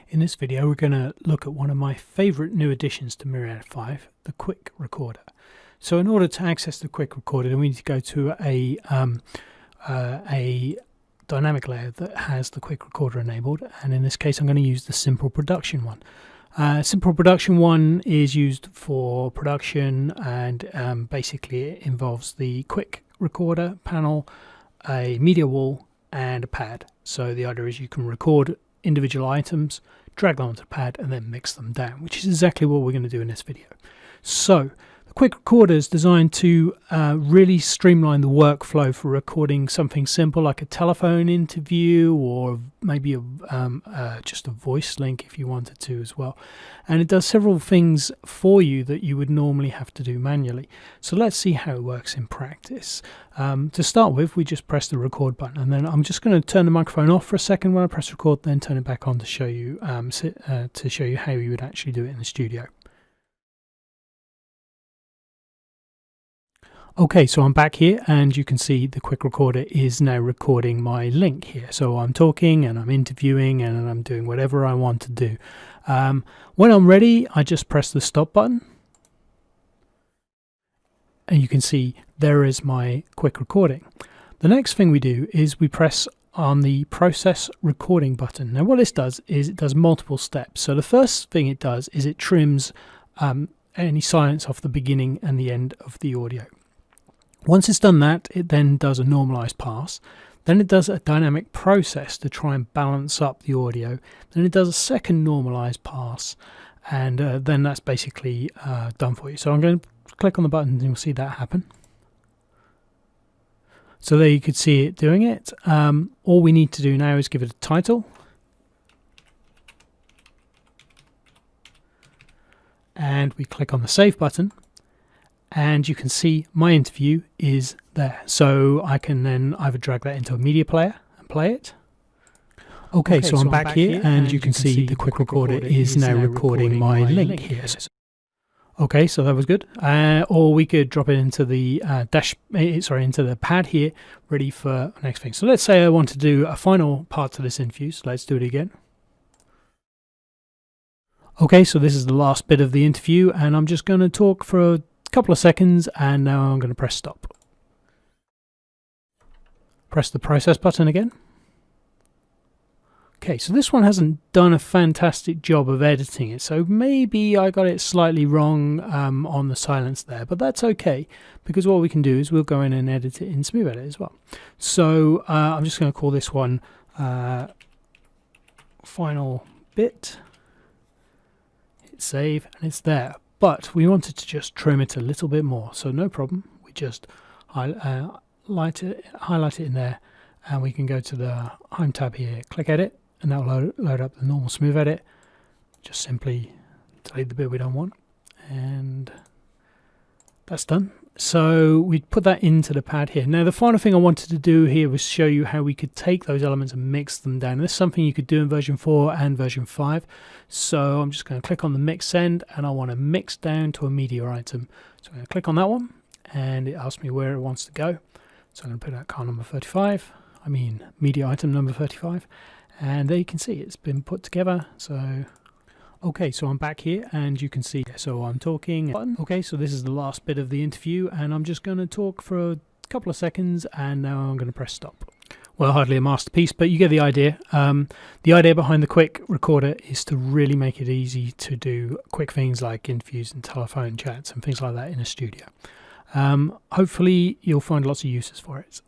In this video we're going to look at one of my favorite new additions to Myriad 5, the Quick Recorder. So in order to access the Quick Recorder, we need to go to a dynamic layer that has the Quick Recorder enabled, and in this case I'm going to use the Simple Production one. Simple Production one is used for production, and basically it involves the Quick Recorder panel, a media wall and a pad. So the idea is you can record individual items, drag them onto the pad and then mix them down, which is exactly what we're going to do in this video. So the Quick Recorder is designed to really streamline the workflow for recording something simple like a telephone interview, or maybe just a voice link if you wanted to as well. And it does several things for you that you would normally have to do manually. So let's see how it works in practice. To start with, we just press the record button, and then I'm just going to turn the microphone off for a second when I press record, then turn it back on to show you how you would actually do it in the studio. Okay, so I'm back here and you can see the Quick Recorder is now recording my link here. So I'm talking and I'm interviewing and I'm doing whatever I want to do. When I'm ready, I just press the stop button. And you can see there is my quick recording. The next thing we do is we press on the process recording button. Now what this does is it does multiple steps. So the first thing it does is it trims any silence off the beginning and the end of the audio. Once it's done that, it then does a normalized pass. Then it does a dynamic process to try and balance up the audio. Then it does a second normalized pass, and then that's basically done for you. So I'm going to click on the button and you'll see that happen. So there you could see it doing it. All we need to do now is give it a title. And we click on the save button. And you can see my interview is there. So I can then either drag that into a media player and play it. Okay, so I'm back here and you can see the Quick Recorder is now recording my link here. Okay, so that was good. Or we could drop it into the into the pad here, ready for the next thing. So let's say I want to do a final part to this interview. So let's do it again. Okay, so this is the last bit of the interview, and I'm just going to talk for a couple of seconds, and now I'm going to press stop. Press the process button again. Okay, so this one hasn't done a fantastic job of editing it, so maybe I got it slightly wrong on the silence there, but that's okay, because what we can do is we'll go in and edit it in Smooth Edit as well. So I'm just going to call this one final bit. Hit save, and it's there. But we wanted to just trim it a little bit more, so no problem. We just highlight it in there, and we can go to the Home tab here, click Edit, and that will load up the normal Smooth Edit. Just simply delete the bit we don't want, and that's done. So we put that into the pad here. Now the final thing I wanted to do here was show you how we could take those elements and mix them down. This is something you could do in version 4 and version 5. So I'm just going to click on the mix send, and I want to mix down to a media item. So I'm going to click on that one, and it asks me where it wants to go. So I'm going to put that car number 35, media item number 35. And there you can see it's been put together. So okay, so I'm back here and you can see, so I'm talking. Okay, so this is the last bit of the interview, and I'm just going to talk for a couple of seconds, and now I'm going to press stop. Well, hardly a masterpiece, but you get the idea. The idea behind the Quick Recorder is to really make it easy to do quick things like interviews and telephone chats and things like that in a studio. Hopefully you'll find lots of uses for it.